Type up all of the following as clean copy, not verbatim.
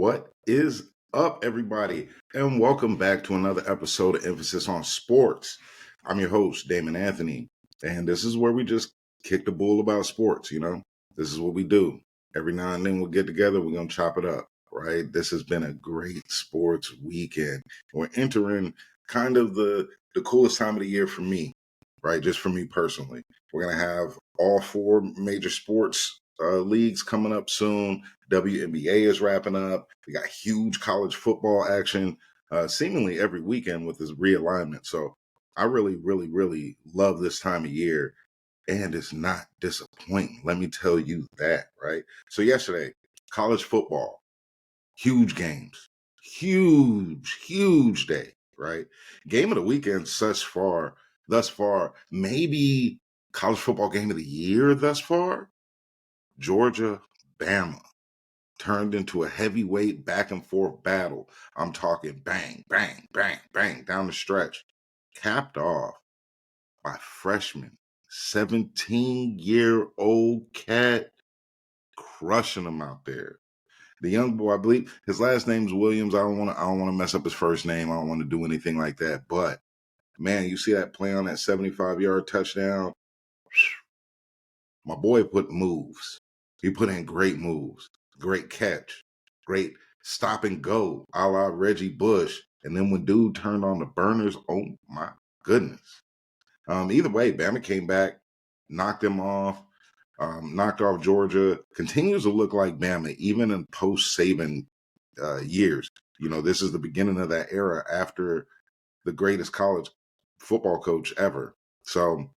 What is up, everybody? And welcome back to another episode of Emphasis on Sports. I'm your host, Damon Anthony, and this is where we just kick the bull about sports, This is what we do. Every now and then we'll get together, we're going to chop it up, right? This has been a great sports weekend. We're entering kind of the coolest time of the year for me, right? Just for me personally. We're going to have all four major sports leagues coming up soon. WNBA is wrapping up. We got huge college football action seemingly every weekend with this realignment. So I really, really, really love this time of year. And it's not disappointing. Let me tell you that, right? So yesterday, college football, huge games, huge day, right? Game of the weekend thus far, maybe college football game of the year thus far, Georgia, Bama turned into a heavyweight back and forth battle. I'm talking bang, bang, bang, bang down the stretch. Capped off by freshman, 17-year-old cat crushing them out there. The young boy, I believe his last name's Williams. I don't want to mess up his first name. I don't want to do anything like that. But man, you see that play on that 75-yard touchdown? My boy put moves. He put in great moves. Great catch. Great stop and go, a la Reggie Bush. And then when dude turned on the burners, oh my goodness. Either way, Bama came back, knocked him off, knocked off Georgia. Continues to look like Bama, even in post-Saban years. This is the beginning of that era after the greatest college football coach ever. So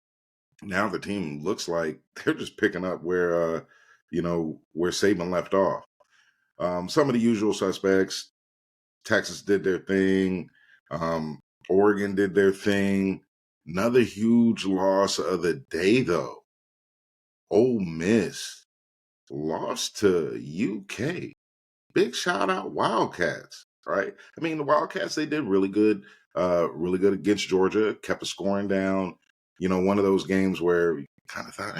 now the team looks like they're just picking up where Saban left off. Some of the usual suspects, Texas did their thing. Oregon did their thing. Another huge loss of the day, though. Ole Miss lost to UK. Big shout out Wildcats, right? I mean, the Wildcats, they did really good against Georgia, kept the scoring down. One of those games where you kind of thought,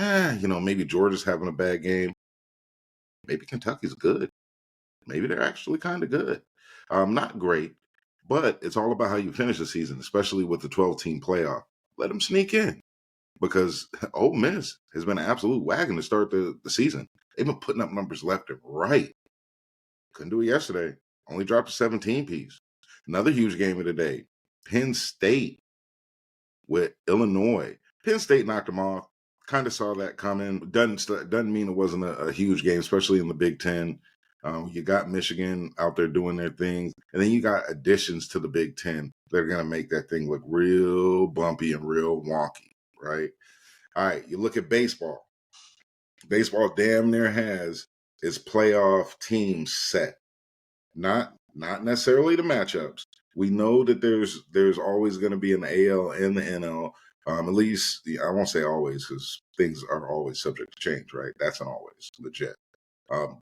maybe Georgia's having a bad game. Maybe Kentucky's good. Maybe they're actually kind of good. Not great, but it's all about how you finish the season, especially with the 12-team playoff. Let them sneak in because Ole Miss has been an absolute wagon to start the season. They've been putting up numbers left and right. Couldn't do it yesterday. Only dropped a 17-piece. Another huge game of the day. Penn State with Illinois. Penn State knocked them off. Kind of saw that coming. Doesn't mean it wasn't a huge game, especially in the Big Ten. You got Michigan out there doing their things. And then you got additions to the Big Ten that are going to make that thing look real bumpy and real wonky, right? All right, you look at baseball. Baseball damn near has its playoff team set. Not necessarily the matchups. We know that there's always going to be an AL and the NL. At least, I won't say always because things are always subject to change, right? That's an always, legit.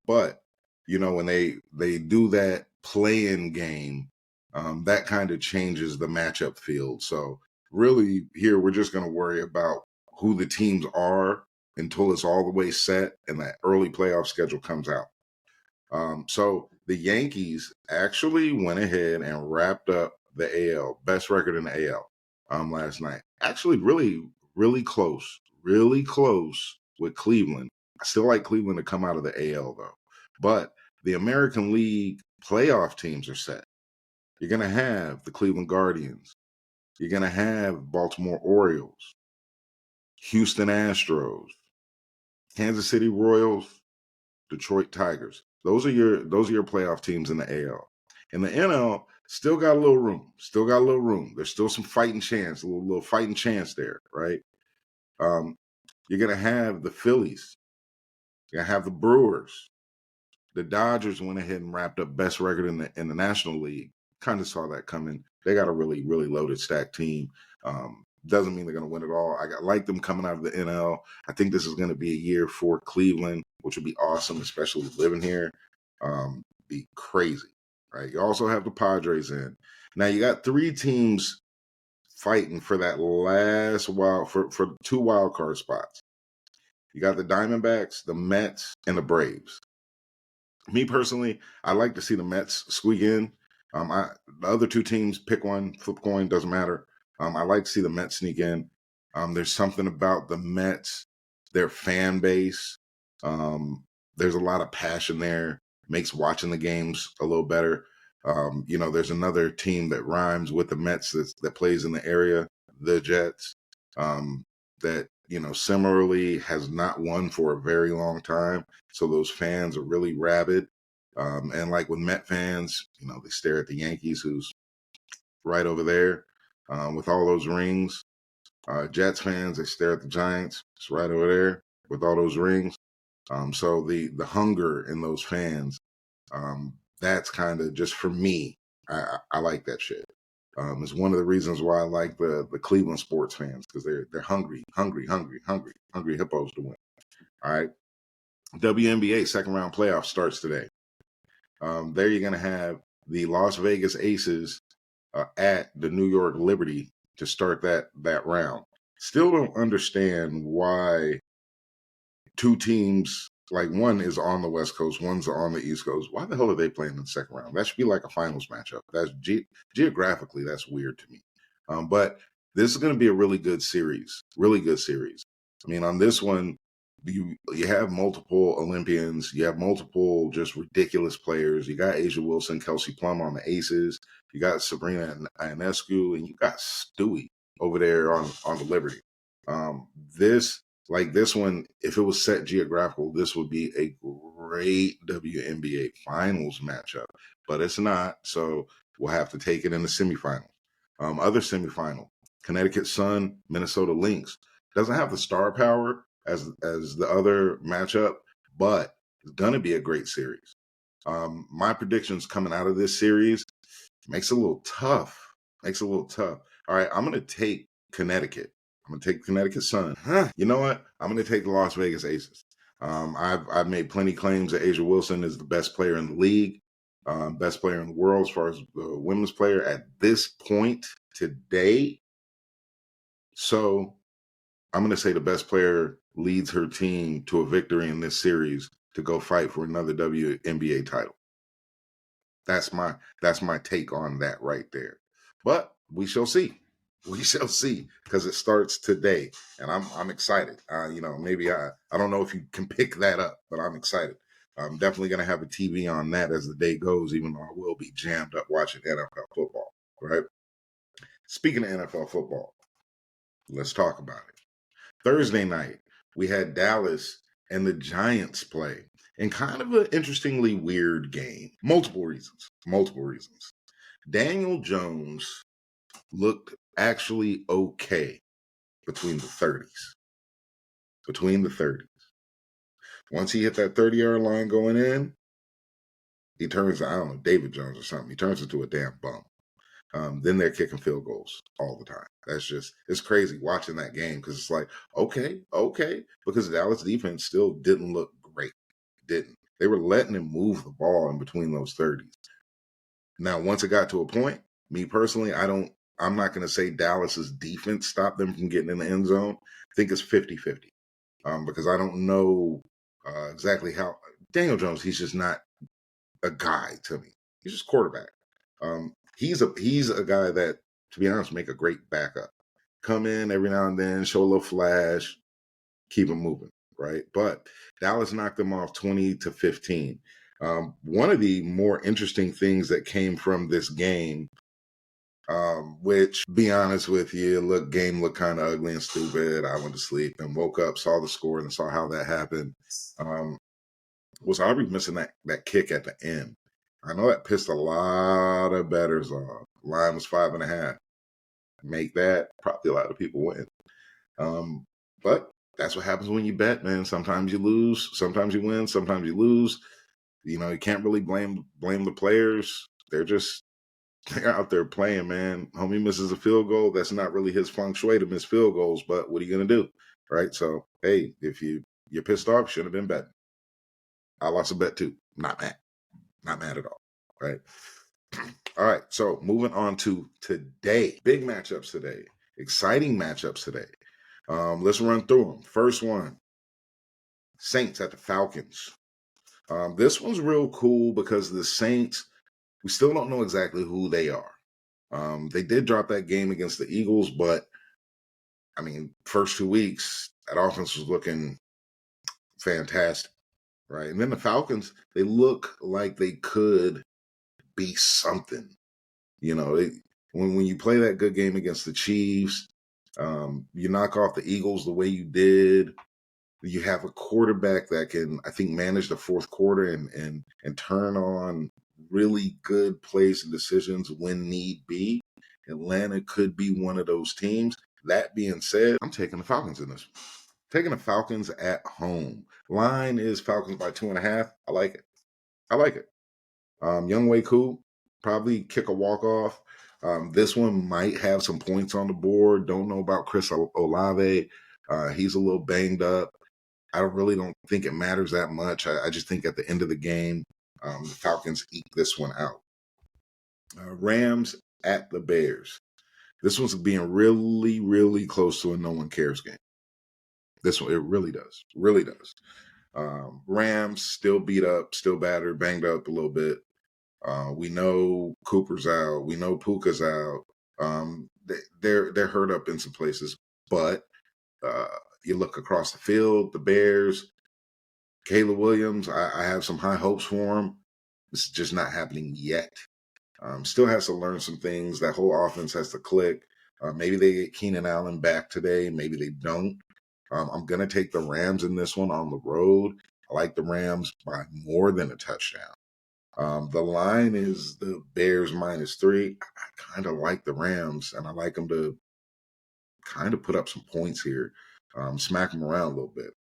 But when they do that play-in game, that kind of changes the matchup field. So really here, we're just going to worry about who the teams are until it's all the way set and that early playoff schedule comes out. So the Yankees actually went ahead and wrapped up the AL, best record in the AL last night. Actually really, really close with Cleveland. I still like Cleveland to come out of the AL though. But the American League playoff teams are set. You're going to have the Cleveland Guardians. You're going to have Baltimore Orioles, Houston Astros, Kansas City Royals, Detroit Tigers. Those are your playoff teams in the AL. In the NL, still got a little room. There's still some fighting chance, a little fighting chance there, right? You're going to have the Phillies. You're going to have the Brewers. The Dodgers went ahead and wrapped up best record in the National League. Kind of saw that coming. They got a really, really loaded stacked team. Doesn't mean they're going to win it all. I like them coming out of the NL. I think this is going to be a year for Cleveland, which would be awesome, especially living here. Be crazy, right? You also have the Padres in. Now you got three teams fighting for that last for 2 wild card spots. You got the Diamondbacks, the Mets, and the Braves. Me personally, I like to see the Mets squeak in. The other two teams, pick one, flip coin, doesn't matter. I like to see the Mets sneak in. There's something about the Mets, their fan base. Um, there's a lot of passion there. Makes watching the games a little better. There's another team that rhymes with the Mets that plays in the area, the Jets. That similarly has not won for a very long time. So those fans are really rabid. And like with Met fans, they stare at the Yankees, who's right over there with all those rings. Jets fans, they stare at the Giants, it's right over there with all those rings. So the hunger in those fans, that's kind of just for me. I like that shit. It's one of the reasons why I like the Cleveland sports fans, because they're hungry, hungry hippos to win. All right. WNBA second round playoff starts today. There you're going to have the Las Vegas Aces at the New York Liberty to start that round. Still don't understand why two teams, like one is on the West Coast, one's on the East Coast. Why the hell are they playing in the second round? That should be like a finals matchup. That's geographically, that's weird to me. But this is going to be a really good series. Really good series. I mean, on this one, you have multiple Olympians. You have multiple just ridiculous players. You got Asia Wilson, Kelsey Plum on the Aces. You got Sabrina Ionescu, and you got Stewie over there on the Liberty. This one, if it was set geographical, this would be a great WNBA finals matchup, but it's not. So we'll have to take it in the semifinal. Other semifinal, Connecticut Sun, Minnesota Lynx. Doesn't have the star power as the other matchup, but it's gonna be a great series. My predictions coming out of this series makes it a little tough. All right, I'm gonna take Connecticut. I'm gonna take Connecticut Sun. You know what? I'm gonna take the Las Vegas Aces. I've made plenty claims that Asia Wilson is the best player in the league, best player in the world as far as the women's player at this point today. So I'm gonna say the best player leads her team to a victory in this series to go fight for another WNBA title. That's my take on that right there. But we shall see. We shall see, because it starts today, and I'm excited. Maybe I don't know if you can pick that up, but I'm excited. I'm definitely going to have a TV on that as the day goes, even though I will be jammed up watching NFL football. Right. Speaking of NFL football, let's talk about it. Thursday night, we had Dallas and the Giants play in kind of an interestingly weird game. Multiple reasons. Daniel Jones looked actually okay between the 30s. Once he hit that 30-yard line going in, he turns, I don't know, David Jones or something. He turns into a damn bum. Then they're kicking field goals all the time. It's crazy watching that game, because it's like, okay, because Dallas defense still didn't look great. They were letting him move the ball in between those 30s. Now, once it got to a point, me personally, I'm not going to say Dallas's defense stopped them from getting in the end zone. I think it's 50-50, because I don't know exactly how. Daniel Jones, he's just not a guy to me. He's just quarterback. He's a guy that, to be honest, make a great backup. Come in every now and then, show a little flash, keep him moving, right? But Dallas knocked them off 20-15. One of the more interesting things that came from this game, which, be honest with you, game looked kind of ugly and stupid. I went to sleep and woke up, saw the score, and saw how that happened. Was Aubrey missing that kick at the end? I know that pissed a lot of bettors off. Line was 5.5. Make that, probably a lot of people win. But that's what happens when you bet, man. Sometimes you lose, sometimes you win, sometimes you lose. You can't really blame the players. They're out there playing, man. Homie misses a field goal. That's not really his feng shui to miss field goals, but what are you gonna do, right? So, hey, if you're pissed off, should have been betting. I lost a bet too. Not mad at all, right? All right, so moving on to today. Big matchups today. Exciting matchups today. Let's run through them. First one, Saints at the Falcons. This one's real cool because the Saints, we still don't know exactly who they are. They did drop that game against the Eagles, but I mean, first 2 weeks, that offense was looking fantastic, right? And then the Falcons, they look like they could be something. You know, when you play that good game against the Chiefs, you knock off the Eagles the way you did. You have a quarterback that can, I think, manage the fourth quarter and turn on really good plays and decisions when need be. Atlanta could be one of those teams. That being said, I'm taking the Falcons in this. Taking the Falcons at home. Line is Falcons by 2.5. I like it. I like it. Young Way Cool, probably kick a walk off. This one might have some points on the board. Don't know about Chris Olave. He's a little banged up. I really don't think it matters that much. I just think at the end of the game, the Falcons eke this one out. Rams at the Bears. This one's being really, really close to a no one cares game. This one, it really does. Really does. Rams still beat up, still battered, banged up a little bit. We know Cooper's out. We know Puka's out. They're hurt up in some places, but you look across the field, the Bears, Caleb Williams, I have some high hopes for him. It's just not happening yet. Still has to learn some things. That whole offense has to click. Maybe they get Keenan Allen back today. Maybe they don't. I'm going to take the Rams in this one on the road. I like the Rams by more than a touchdown. The line is the Bears -3. I kind of like the Rams, and I like them to kind of put up some points here, smack them around a little bit.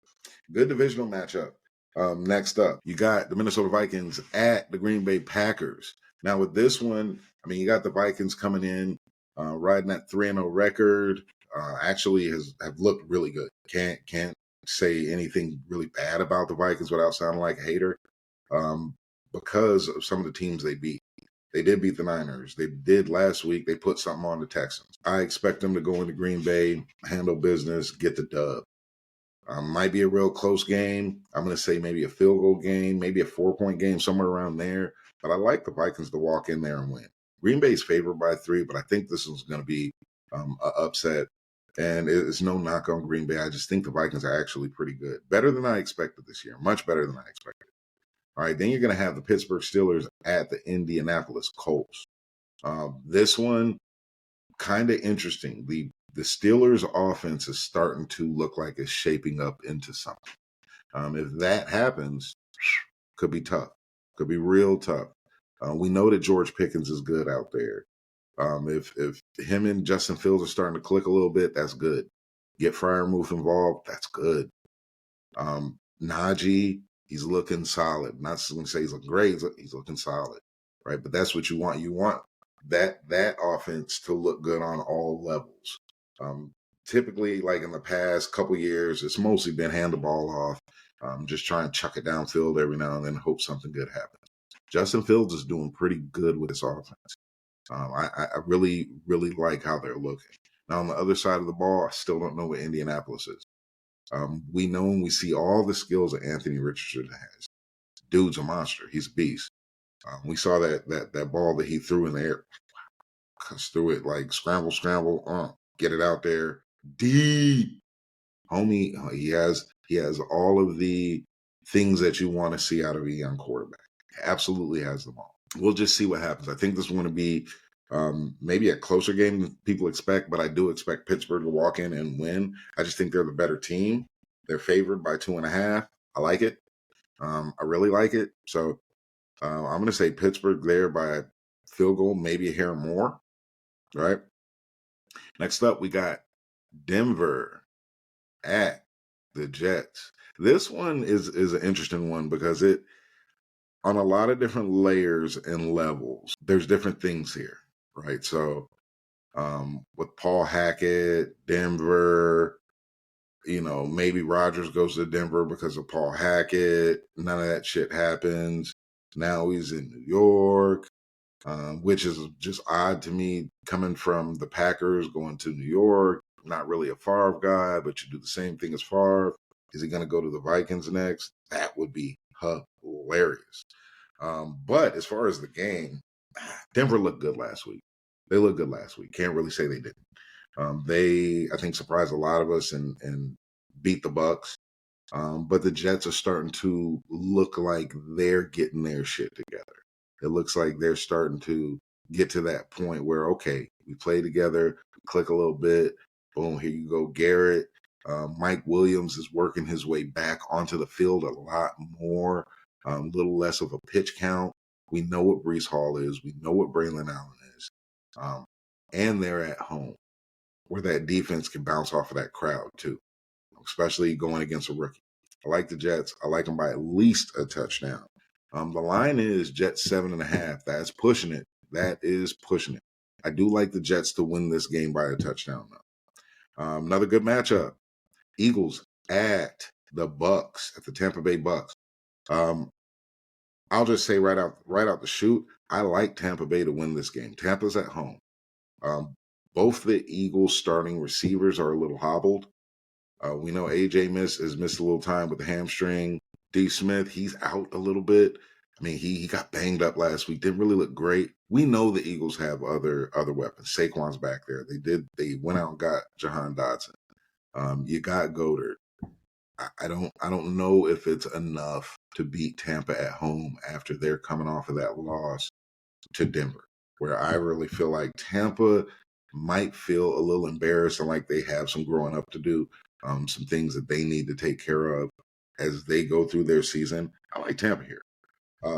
Good divisional matchup. Next up, you got the Minnesota Vikings at the Green Bay Packers. Now, with this one, I mean, you got the Vikings coming in, riding that 3-0 record. Actually, have looked really good. Can't say anything really bad about the Vikings without sounding like a hater. Because of some of the teams they beat. They did beat the Niners. They did last week. They put something on the Texans. I expect them to go into Green Bay, handle business, get the dub. Might be a real close game. I'm going to say maybe a field goal game, maybe a 4-point game, somewhere around there. But I like the Vikings to walk in there and win. Green Bay's favored by 3, but I think this is going to be an upset. And it's no knock on Green Bay. I just think the Vikings are actually pretty good. Better than I expected this year. Much better than I expected. All right, then you're going to have the Pittsburgh Steelers at the Indianapolis Colts. This one, kind of interesting. The Steelers' offense is starting to look like it's shaping up into something. If that happens, could be tough. Could be real tough. We know that George Pickens is good out there. If him and Justin Fields are starting to click a little bit, that's good. Get Freiermuth involved, that's good. Najee, he's looking solid. Not going to say he's looking great. He's looking solid, right? But that's what you want. You want that offense to look good on all levels. Typically, like in the past couple years, it's mostly been hand the ball off, just try and chuck it downfield every now and then, hope something good happens. Justin Fields is doing pretty good with this offense. I really, really like how they're looking. Now, on the other side of the ball, I still don't know what Indianapolis is. We know and we see all the skills that Anthony Richardson has. Dude's a monster. He's a beast. We saw that ball that he threw in the air. Cuts through it like scramble, get it out there deep. Homie, he has all of the things that you want to see out of a young quarterback. Absolutely has them all. We'll just see what happens. I think this is going to be maybe a closer game than people expect, but I do expect Pittsburgh to walk in and win. I just think they're the better team. They're favored by 2.5. I like it. I really like it. So I'm going to say Pittsburgh there by a field goal, maybe a hair more. Right. Next up, we got Denver at the Jets. This one is an interesting one because it, on a lot of different layers and levels, there's different things here, right? So with Paul Hackett, Denver, maybe Rodgers goes to Denver because of Paul Hackett. None of that shit happens. Now he's in New York, which is just odd to me coming from the Packers going to New York. Not really a Favre guy, but you do the same thing as Favre. Is he going to go to the Vikings next? That would be hilarious. But as far as the game, Denver looked good last week. They looked good last week. Can't really say they didn't. They, I think, surprised a lot of us and beat the Bucks. But the Jets are starting to look like they're getting their shit together. It looks like they're starting to get to that point where, okay, we play together, we click a little bit, boom, here you go, Garrett. Mike Williams is working his way back onto the field a lot more, a little less of a pitch count. We know what Brees Hall is. We know what Braylon Allen is. And they're at home where that defense can bounce off of that crowd too, especially going against a rookie. I like the Jets. I like them by at least a touchdown. The line is Jets 7.5. That's pushing it. That is pushing it. I do like the Jets to win this game by a touchdown though. Another good matchup. Eagles at the Bucks, at the Tampa Bay Bucks. I'll just say right out the chute, I like Tampa Bay to win this game. Tampa's at home. Both the Eagles starting receivers are a little hobbled. We know AJ has missed a little time with the hamstring. D. Smith, he's out a little bit. I mean, he got banged up last week. Didn't really look great. We know the Eagles have other weapons. Saquon's back there. They went out and got Jahan Dotson. You got Goddard. I don't know if it's enough to beat Tampa at home after they're coming off of that loss to Denver, where I really feel like Tampa might feel a little embarrassed and like they have some growing up to do, some things that they need to take care of as they go through their season. I like Tampa here.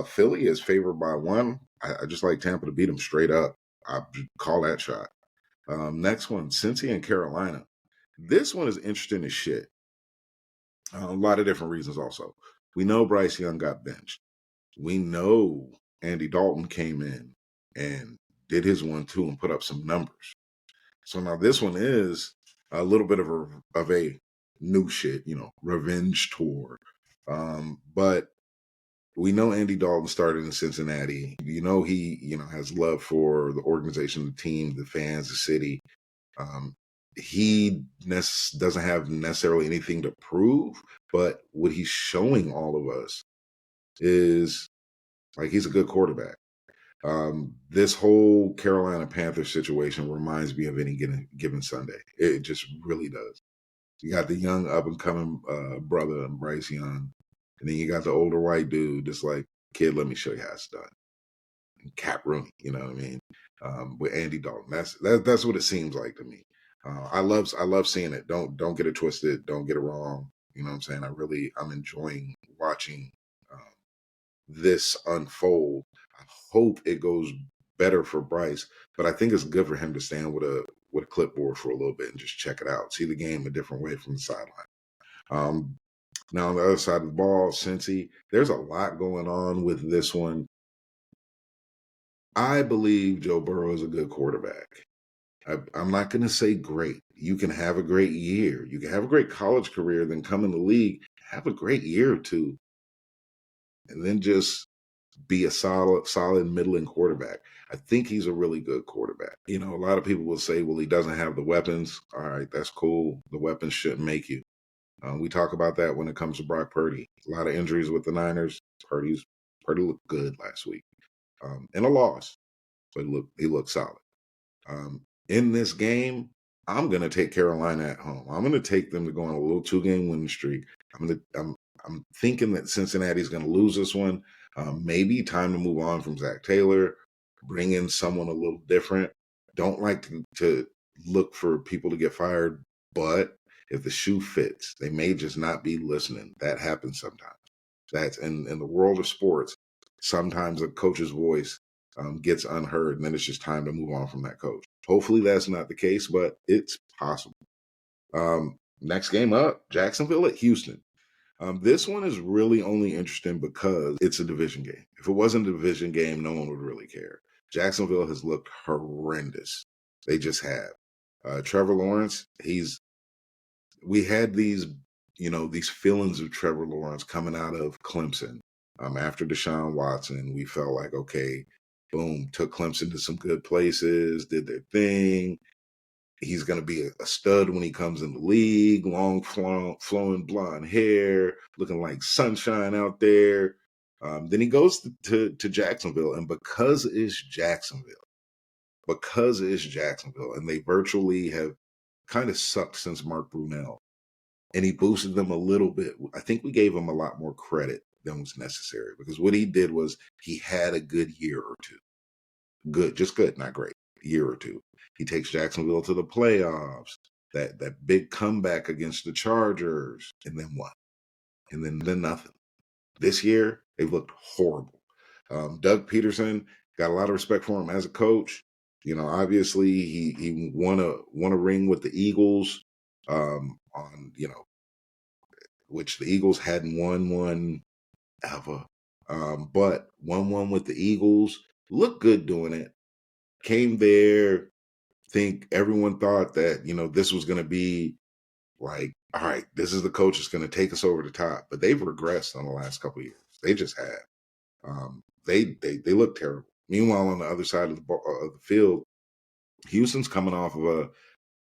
Philly is favored by 1. I just like Tampa to beat them straight up. I call that shot. Next one, Cincy and Carolina. This one is interesting as shit. A lot of different reasons also. We know Bryce Young got benched. We know Andy Dalton came in and did his 1-2 and put up some numbers. So now this one is a little bit of a new shit, revenge tour. But we know Andy Dalton started in Cincinnati. He, has love for the organization, the team, the fans, the city. He doesn't have necessarily anything to prove, but what he's showing all of us is like he's a good quarterback. This whole Carolina Panthers situation reminds me of any given Sunday. It just really does. You got the young up and coming brother Bryce Young, and then you got the older white dude that's like, kid, let me show you how it's done. And Cap Rooney, you know what I mean? With Andy Dalton. That's what it seems like to me. I love seeing it. Don't get it twisted. Don't get it wrong. You know what I'm saying? I'm enjoying watching this unfold. I hope it goes better for Bryce, but I think it's good for him to stand with a clipboard for a little bit and just check it out, see the game a different way from the sideline. Now on the other side of the ball, Cincy, there's a lot going on with this one. I believe Joe Burrow is a good quarterback. I'm not going to say great. You can have a great year. You can have a great college career, then come in the league, have a great year or two, and then just be a solid middling quarterback. I think he's a really good quarterback. A lot of people will say, well, he doesn't have the weapons. All right, that's cool. The weapons shouldn't make you. We talk about that when it comes to Brock Purdy. A lot of injuries with the Niners. Purdy looked good last week. In a loss, but he looked solid. In this game, I'm going to take Carolina at home. I'm going to take them to go on a little 2-game winning streak. I'm thinking that Cincinnati's going to lose this one. Maybe time to move on from Zach Taylor, bring in someone a little different. Don't like to look for people to get fired, but if the shoe fits, they may just not be listening. That happens sometimes. That's in the world of sports. Sometimes a coach's voice gets unheard, and then it's just time to move on from that coach. Hopefully that's not the case, but it's possible. Next game up, Jacksonville at Houston. This one is really only interesting because it's a division game. If it wasn't a division game, no one would really care. Jacksonville has looked horrendous. They just have. Trevor Lawrence, we had these feelings of Trevor Lawrence coming out of Clemson. After Deshaun Watson, we felt like, okay, boom, took Clemson to some good places, did their thing. He's going to be a stud when he comes in the league, long flowing blonde hair, looking like sunshine out there. Then he goes to Jacksonville, and because it's Jacksonville, and they virtually have kind of sucked since Mark Brunell, and he boosted them a little bit. I think we gave him a lot more credit than was necessary, because what he did was he had a good year or two. Good, just good, not great. Year or two. He takes Jacksonville to the playoffs. That big comeback against the Chargers, and then what? And then nothing. This year, they've looked horrible. Doug Peterson, got a lot of respect for him as a coach. Obviously he won a ring with the Eagles, on which the Eagles hadn't won one ever. But won one with the Eagles, looked good doing it. Came there, think everyone thought that, this was going to be like, all right, this is the coach that's going to take us over the top. But they've regressed on the last couple of years. They just have. They look terrible. Meanwhile, on the other side of the field, Houston's coming off of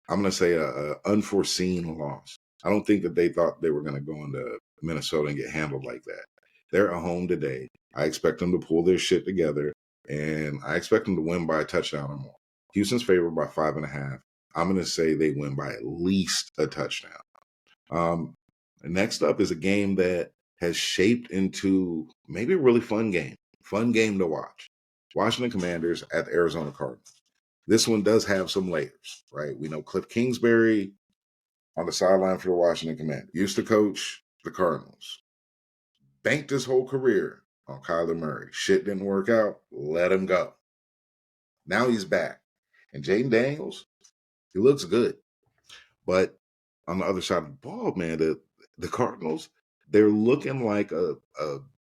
I'm going to say a unforeseen loss. I don't think that they thought they were going to go into Minnesota and get handled like that. They're at home today. I expect them to pull their shit together, and I expect them to win by a touchdown or more. Houston's favored by 5.5. I'm going to say they win by at least a touchdown. Next up is a game that has shaped into maybe a really fun game to watch. Washington Commanders at the Arizona Cardinals. This one does have some layers, right? We know Cliff Kingsbury on the sideline for the Washington Commanders. Used to coach the Cardinals. Banked his whole career on Kyler Murray. Shit didn't work out. Let him go. Now he's back. And Jaden Daniels, he looks good. But on the other side of the ball, man, the Cardinals, they're looking like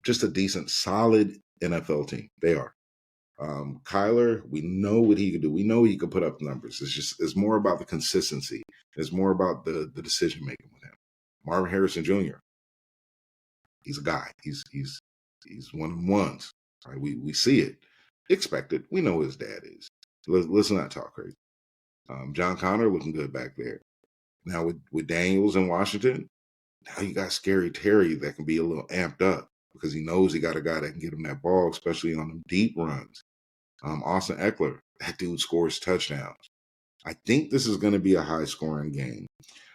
just a decent, solid NFL team. They are. Kyler, we know what he can do. We know he can put up numbers. It's more about the consistency. It's more about the decision making with him. Marvin Harrison Jr., he's a guy. He's one of the ones. Right? We see it. Expect it. We know his dad is. Let's not talk crazy. John Connor looking good back there. Now with Daniels in Washington, now you got Scary Terry that can be a little amped up because he knows he got a guy that can get him that ball, especially on them deep runs. Austin Eckler, that dude scores touchdowns. I think this is going to be a high-scoring game.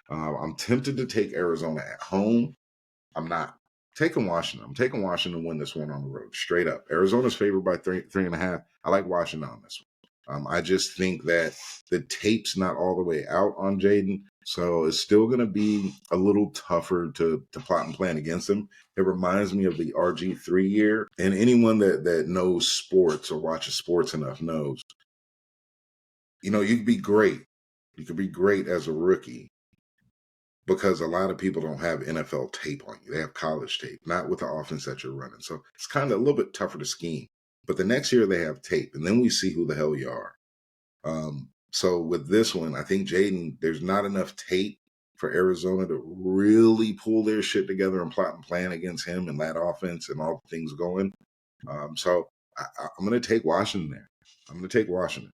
I'm tempted to take Arizona at home. I'm not taking Washington. I'm taking Washington to win this one on the road, straight up. Arizona's favored by 3.5. I like Washington on this one. I just think that the tape's not all the way out on Jaden, so it's still going to be a little tougher to plot and plan against him. It reminds me of the RG3 year, and anyone that knows sports or watches sports enough knows, you could be great. You could be great as a rookie because a lot of people don't have NFL tape on you. They have college tape, not with the offense that you're running. So it's kind of a little bit tougher to scheme. But the next year they have tape, and then we see who the hell you are. So with this one, I think Jaden, there's not enough tape for Arizona to really pull their shit together and plot and plan against him and that offense and all the things going. So I'm going to take Washington there. I'm going to take Washington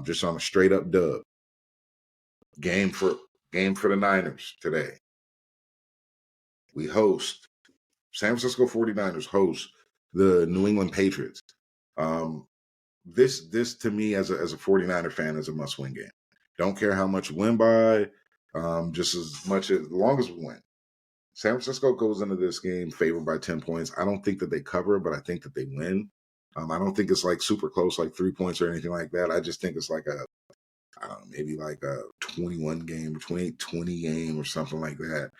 just on a straight up dub. Game for the Niners today. We host San Francisco 49ers host the New England Patriots. This to me as a 49er fan is a must-win game. Don't care how much we win by, just as long as we win. San Francisco goes into this game favored by 10 points. I don't think that they cover, but I think that they win. I don't think it's like super close, like 3 points or anything like that. I just think it's like maybe like a 21 game, 28-20 game or something like that.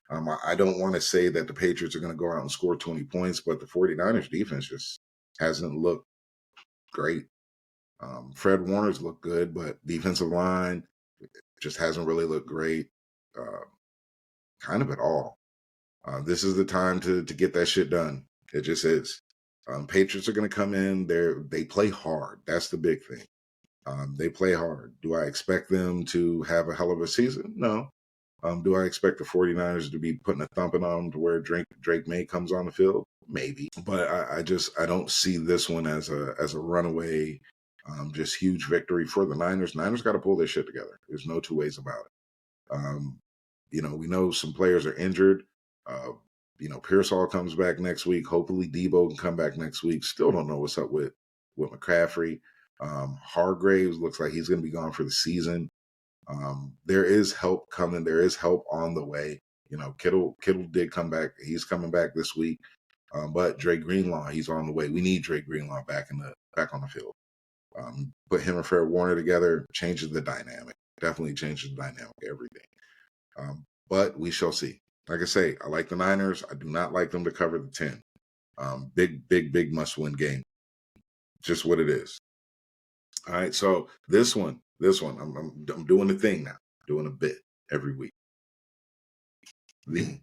I don't want to say that the Patriots are going to go out and score 20 points, but the 49ers defense just hasn't looked great. Fred Warner's looked good, but defensive line just hasn't really looked great, kind of at all. This is the time to get that shit done. It just is. Patriots are going to come in. They play hard. That's the big thing. They play hard. Do I expect them to have a hell of a season? No. Do I expect the 49ers to be putting a thumping on them to where Drake May comes on the field? Maybe. But I don't see this one as a runaway, just huge victory for the Niners. Niners got to pull their shit together. There's no two ways about it. We know some players are injured. Pearsall comes back next week. Hopefully Debo can come back next week. Still don't know what's up with McCaffrey. Hargraves looks like he's going to be gone for the season. There is help coming. There is help on the way. Kittle did come back. He's coming back this week. But Dre Greenlaw, he's on the way. We need Dre Greenlaw back on the field. Put him and Fred Warner together, changes the dynamic. Definitely changes the dynamic of everything. But we shall see. Like I say, I like the Niners. I do not like them to cover the 10. Big must-win game. Just what it is. All right, so this one, I'm doing the thing now, doing a bit every week. The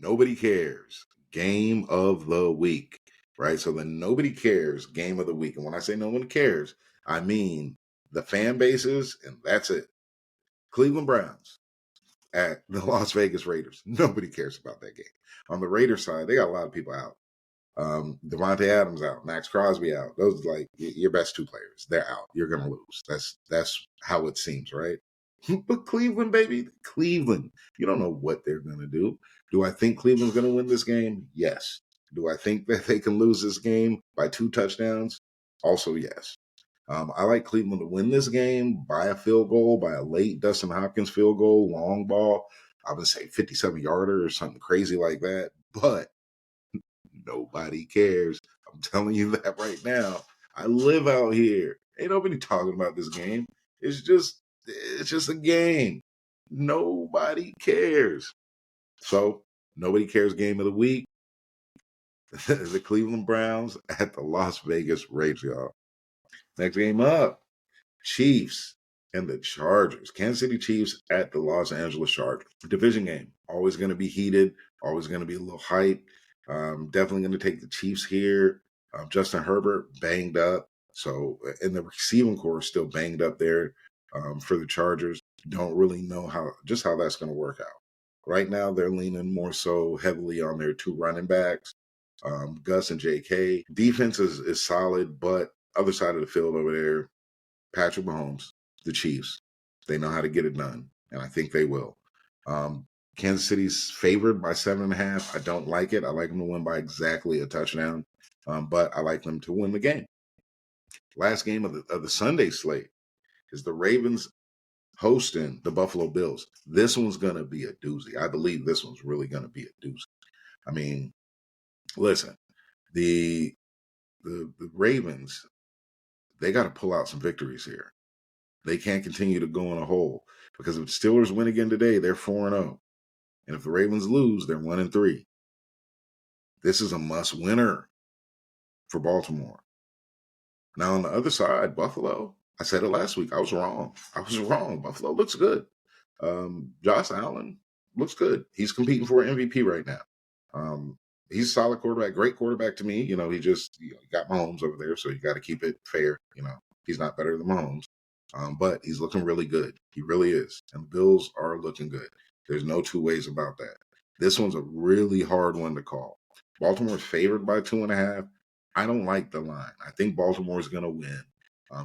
nobody cares game of the week, right? So the nobody cares game of the week, and when I say no one cares, I mean the fan bases, and that's it. Cleveland Browns at the Las Vegas Raiders. Nobody cares about that game. On the Raiders side, they got a lot of people out. Devontae Adams out, Max Crosby out. Those are like your best two players. They're out. You're gonna lose. That's how it seems, right? But Cleveland, baby, Cleveland. You don't know what they're gonna do. Do I think Cleveland's gonna win this game? Yes. Do I think that they can lose this game by 2 touchdowns? Also, yes. I like Cleveland to win this game by a field goal, by a late Dustin Hopkins field goal, long ball. I would say 57-yarder or something crazy like that. But nobody cares. I'm telling you that right now. I live out here. Ain't nobody talking about this game. It's just a game. Nobody cares. So, nobody cares game of the week. The Cleveland Browns at the Las Vegas Raiders, y'all. Next game up, Chiefs and the Chargers. Kansas City Chiefs at the Los Angeles Chargers. Division game. Always going to be heated. Always going to be a little hype. Definitely going to take the Chiefs here. Justin Herbert banged up. So, and the receiving core is still banged up there for the Chargers. Don't really know how that's going to work out. Right now, they're leaning more so heavily on their 2 running backs, Gus and J.K. Defense is solid, but other side of the field over there, Patrick Mahomes, the Chiefs, they know how to get it done, and I think they will. Kansas City's favored by 7.5. I don't like it. I like them to win by exactly a touchdown, but I like them to win the game. Last game of the Sunday slate is the Ravens hosting the Buffalo Bills. This one's going to be a doozy. I believe this one's really going to be a doozy. I mean, listen, the Ravens, they got to pull out some victories here. They can't continue to go in a hole because if the Steelers win again today, they're 4-0. And if the Ravens lose, they're 1-3. This is a must-winner for Baltimore. Now, on the other side, Buffalo, I said it last week. I was wrong. Buffalo looks good. Josh Allen looks good. He's competing for an MVP right now. He's a solid quarterback, great quarterback to me. He just got Mahomes over there, so you got to keep it fair. He's not better than Mahomes. But he's looking really good. He really is. And the Bills are looking good. There's no 2 ways about that. This one's a really hard one to call. Baltimore's favored by 2.5. I don't like the line. I think Baltimore's going to win.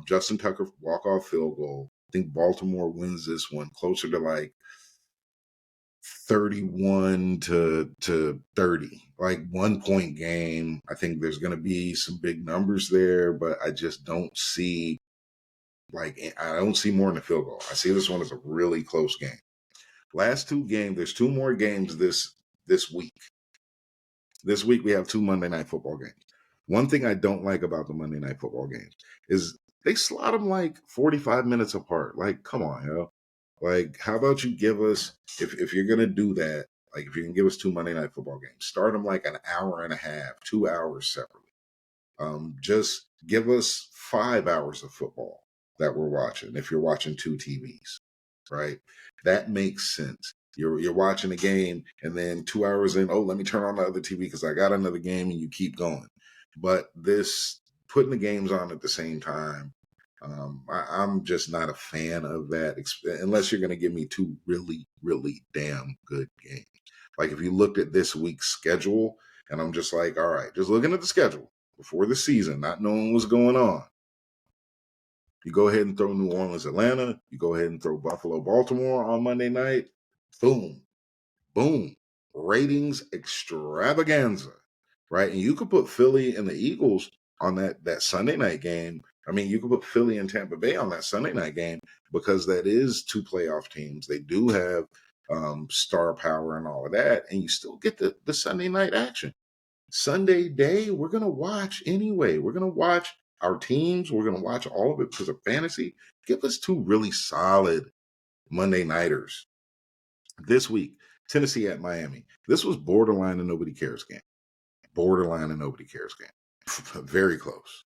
Justin Tucker walk-off field goal. I think Baltimore wins this one closer to like 31 to 30, like 1-point game. I think there's going to be some big numbers there, but I just don't see I don't see more than a field goal. I see this one as a really close game. Last 2 games, there's 2 more games this week. This week we have 2 Monday Night Football games. One thing I don't like about the Monday Night Football games is they slot them like 45 minutes apart. Like, come on, yo. Like, how about you give us, if you're going to do that, like if you can give us 2 Monday Night Football games, start them like an hour and a half, 2 hours separately. Just give us 5 hours of football that we're watching if you're watching 2 TVs, right? That makes sense. You're watching a game and then 2 hours in, let me turn on the other TV because I got another game, and you keep going. But this putting the games on at the same time, I'm just not a fan of that unless you're going to give me 2 really, really damn good games. Like if you looked at this week's schedule and I'm just like, all right, just looking at the schedule before the season, not knowing what's going on. You go ahead and throw New Orleans, Atlanta. You go ahead and throw Buffalo, Baltimore on Monday night. Boom. Boom. ratings extravaganza, right? And you could put Philly and the Eagles on that Sunday night game. I mean, you could put Philly and Tampa Bay on that Sunday night game because that is two playoff teams. They do have star power and all of that, and you still get the Sunday night action. Sunday day, we're gonna watch anyway. We're gonna watch our teams. We're gonna watch all of it because of fantasy. Give us two really solid Monday nighters this week. Tennessee at Miami. This was borderline and nobody cares game. Borderline and nobody cares game. Very close.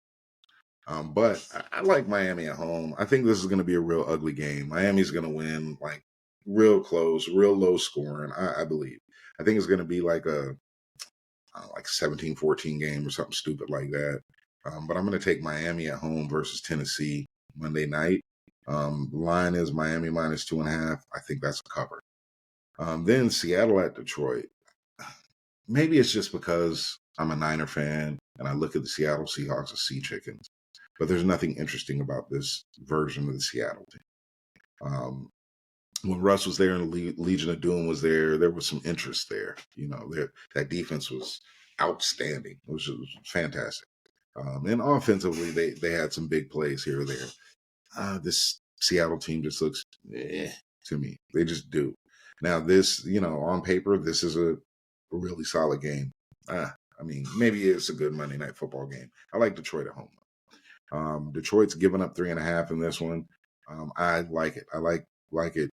But I like Miami at home. I think this is going to be a real ugly game. Miami's going to win, like real close, real low scoring. I believe. I think it's going to be like a like 17-14 game or something stupid like that. But I'm going to take Miami at home versus Tennessee Monday night. Line is Miami -2.5. I think that's a cover. Then Seattle at Detroit. Maybe it's just because I'm a Niner fan and I look at the Seattle Seahawks as sea chickens. But there's nothing interesting about this version of the Seattle team. When Russ was there and the Legion of Doom was there was some interest there. You know, that defense was outstanding. It was fantastic. And offensively, they had some big plays here or there. This Seattle team just looks to me. They just do. Now, this, on paper, this is a really solid game. I mean, maybe it's a good Monday Night Football game. I like Detroit at home. Detroit's giving up 3.5 in this one. I like it. I like it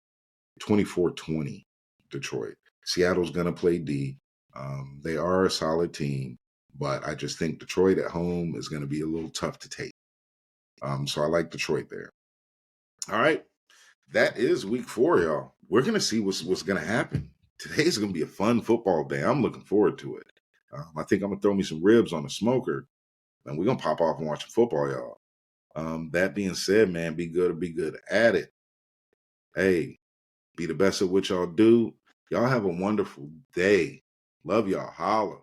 24-20 Detroit. Seattle's going to play D. They are a solid team, but I just think Detroit at home is going to be a little tough to take. So I like Detroit there. All right. That is week 4, y'all. We're going to see what's going to happen. Today's going to be a fun football day. I'm looking forward to it. I think I'm going to throw me some ribs on the smoker, and we're going to pop off and watch some football, y'all. That being said, man, be good or be good at it. Hey, be the best at what y'all do. Y'all have a wonderful day. Love y'all. Holla.